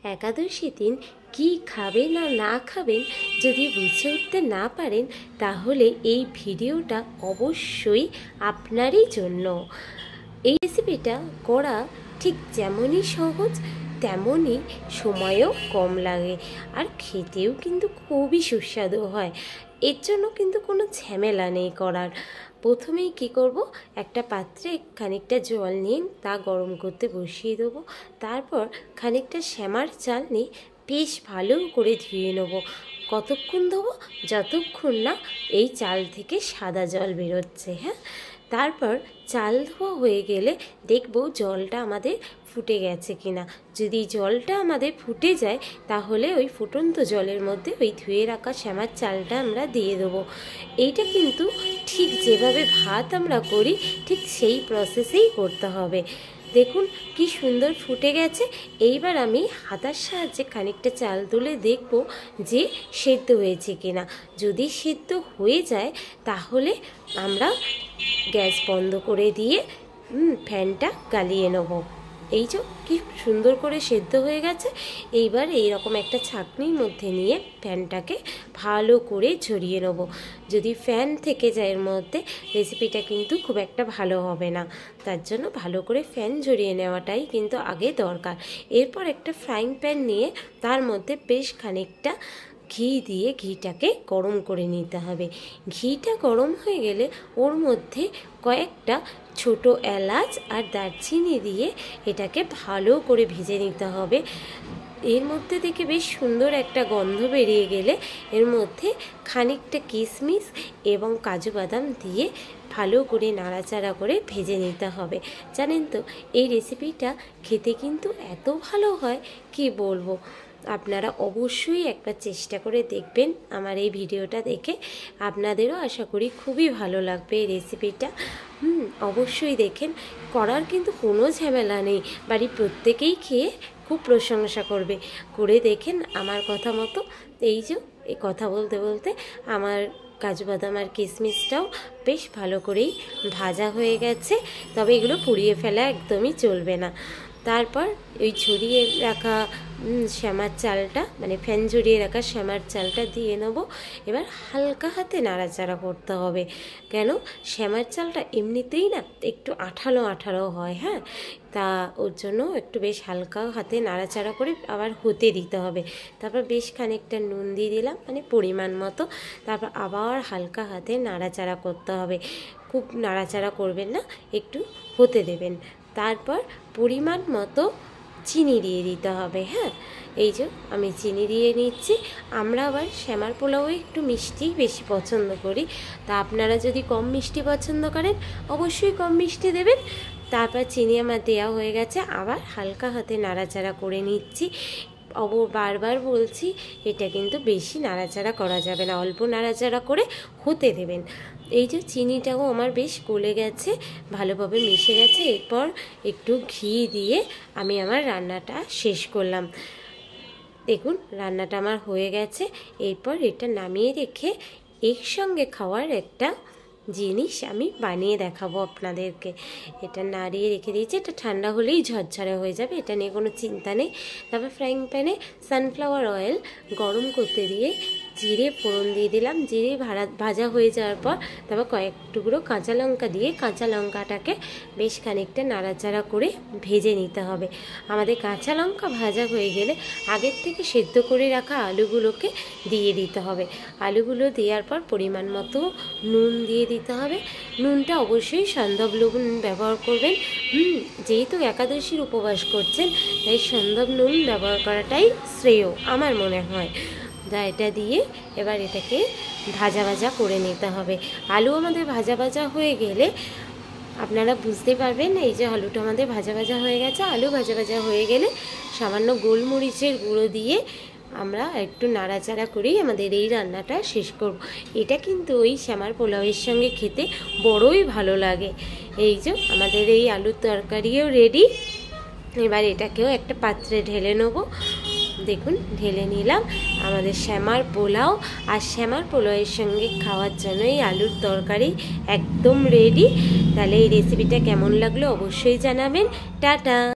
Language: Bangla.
একাদশী দিন কি খাবেন আর না খাবেন যদি বুঝে উঠতে না পারেন, তাহলে এই ভিডিওটা অবশ্যই আপনারই জন্য। এই রেসিপিটা করা ঠিক যেমনই সহজ তেমনই সময়ও কম লাগে, আর খেতেও কিন্তু খুবই সুস্বাদু হয়। এর জন্য কিন্তু কোনো ঝামেলা নেই করার। প্রথমেই কি করব, একটা পাত্রে খানিকটা জল নিয়ে তা গরম করতে বসিয়ে দেবো। তারপর খানিকটা শ্যামার চাল নিয়ে বেশ ভালো করে ধুয়ে নেবো। কতক্ষণ দেবো? যতক্ষণ না এই চাল থেকে সাদা জল বেরোচ্ছে। হ্যাঁ, তারপর চাল ধোয়া হয়ে গেলে দেখব জলটা আমাদের ফুটে গেছে কিনা। যদি জলটা আমাদের ফুটে যায়, তাহলে ওই ফুটন্ত জলের মধ্যে ওই ধুয়ে রাখা শ্যামার চালটা আমরা দিয়ে দেবো। এইটা কিন্তু ঠিক যেভাবে ভাত আমরা করি ঠিক সেই প্রসেসেই করতে হবে। দেখুন কি সুন্দর ফুটে গেছে। এইবার আমি হাতার সাহায্যে খানিকটা চাল তুলে দেখব যে সেদ্ধ হয়েছে কিনা। যদি সেদ্ধ হয়ে যায়, তাহলে আমরা গ্যাস বন্ধ করে দিয়ে ফ্যানটা গালিয়ে নেব। এই যে কি সুন্দর করে সেদ্ধ হয়ে গেছে। এইবার এইরকম একটা ছাঁকনির মধ্যে নিয়ে ফ্যানটাকে ভালো করে ঝরিয়ে নেব। যদি ফ্যান থেকে যায় এর মধ্যে, রেসিপিটা কিন্তু খুব একটা ভালো হবে না। তার জন্য ভালো করে ফ্যান ঝরিয়ে নেওয়াটাই কিন্তু আগে দরকার। এরপর একটা ফ্রাইং প্যান নিয়ে তার মধ্যে বেশ খানিকটা ঘি দিয়ে ঘিটাকে গরম করে নিতে হবে। ঘিটা গরম হয়ে গেলে ওর মধ্যে কয়েকটা ছোট এলাচ আর দারচিনি দিয়ে এটাকে ভালো করে ভেজে নিতে হবে। এর মধ্যে থেকে বেশ সুন্দর একটা গন্ধ বেরিয়ে গেলে এর মধ্যে খানিকটা কিশমিশ এবং কাজু বাদাম দিয়ে ভালো করে নাড়াচাড়া করে ভেজে নিতে হবে। জানেন তো, এই রেসিপিটা খেতে কিন্তু এত ভালো হয় কি বলবো। আপনারা অবশ্যই একবার চেষ্টা করে দেখবেন আমার এই ভিডিওটা দেখে। আপনাদেরও আশা করি খুবই ভালো লাগবে এই রেসিপিটা। অবশ্যই দেখেন, করার কিন্তু কোনো ঝামেলা নেই। বাড়ির প্রত্যেকেই খেয়ে খুব প্রশংসা করবে। করে দেখেন আমার কথা মতো। এই যে এই কথা বলতে বলতে আমার কাজু বাদাম আর কিশমিশটাও বেশ ভালো করেই ভাজা হয়ে গেছে। তবে এগুলো পুড়িয়ে ফেলা একদমই চলবে না। তারপর ওই ঝরিয়ে রাখা শ্যামার চালটা, মানে ফ্যান ঝরিয়ে রাখা শ্যামার চালটা দিয়ে নেব। এবার হালকা হাতে নাড়াচাড়া করতে হবে। কেন, শ্যামার চালটা এমনিতেই না একটু আঠালো আঠালো হয়। হ্যাঁ, তা ওর জন্য একটু বেশ হালকা হাতে নাড়াচাড়া করে আবার হতে দিতে হবে। তারপর বেশ খানিকটা নুন দিয়ে দিলাম, মানে পরিমাণ মতো। তারপর আবার হালকা হাতে নাড়াচাড়া করতে হবে। খুব নাড়াচাড়া করবেন না, একটু হতে দেবেন। তারপর পরিমাণ মতো চিনি দিয়ে দিতে হবে। হ্যাঁ, এই যে আমি চিনি দিয়ে নিচ্ছি। আমরা আবার শ্যামার পোলাও একটু মিষ্টি বেশি পছন্দ করি। তা আপনারা যদি কম মিষ্টি পছন্দ করেন, অবশ্যই কম মিষ্টি দেবেন। তারপর চিনি আমার দেওয়া হয়ে গেছে। আবার হালকা হাতে নাড়াচাড়া করে নিচ্ছি। বারবার বলছি, এটা কিন্তু বেশি নাড়াচাড়া করা যাবে না, অল্প নাড়াচাড়া করে হতে দেবেন। এই যে চিনিটাও আমার বেশ গলে গেছে, ভালোভাবে মিশে গেছে। এরপর একটু ঘি দিয়ে আমি আমার রান্নাটা শেষ করলাম। দেখুন রান্নাটা আমার হয়ে গেছে। এরপর এটা নামিয়ে রেখে একসঙ্গে খাওয়ার একটা জিনিস আমি বানিয়ে দেখাবো আপনাদেরকে। এটা নাড়িয়ে রেখে দিয়েছি, এটা ঠান্ডা হলেই ঝরঝরে হয়ে যাবে, এটা নিয়ে কোনো চিন্তা নেই। তারপর ফ্রাইং প্যানে সানফ্লাওয়ার অয়েল গরম করতে দিয়ে জিরে ফোড়ন দিয়ে দিলাম। জিরে ভাজা হয়ে যাওয়ার পর তারপর কয়েক টুকরো কাঁচা লঙ্কা দিয়ে কাঁচা লঙ্কাটাকে বেশ খানিকটা নাড়াচাড়া করে ভেজে নিতে হবে। আমাদের কাঁচা লঙ্কা ভাজা হয়ে গেলে আগের থেকে সেদ্ধ করে রাখা আলুগুলোকে দিয়ে দিতে হবে। আলুগুলো দেওয়ার পর পরিমাণ মতো নুন দিয়ে দিতে হবে। নুনটা অবশ্যই সন্দব নুন ব্যবহার করবেন। যেহেতু একাদশীর উপবাস করছেন, তাই সন্দব নুন ব্যবহার করাটাই শ্রেয় আমার মনে হয়। এটা দিয়ে এবার এটাকে ভাজা ভাজা করে নিতে হবে। আলু আমাদের ভাজা ভাজা হয়ে গেলে আপনারা বুঝতে পারবেন। এই যে আলুটা আমাদের ভাজা ভাজা হয়ে গেছে। আলু ভাজা ভাজা হয়ে গেলে সামান্য গোলমরিচের গুঁড়ো দিয়ে আমরা একটু নাড়াচাড়া করেই আমাদের এই রান্নাটা শেষ করব। এটা কিন্তু ওই শ্যামার পোলাওয়ের সঙ্গে খেতে বড়ই ভালো লাগে। এই যে আমাদের এই আলুর তরকারিও রেডি। এবার এটাকেও একটা পাত্রে ঢেলে নেব। দেখুন ঢেলে নিলাম আমাদের শ্যামার পোলাও। আর শ্যামার পোলাওয়ের সঙ্গে খাওয়ার জন্য এই আলুর তরকারি একদম রেডি। তাহলে এই রেসিপিটা কেমন লাগলো অবশ্যই জানাবেন। টাটা।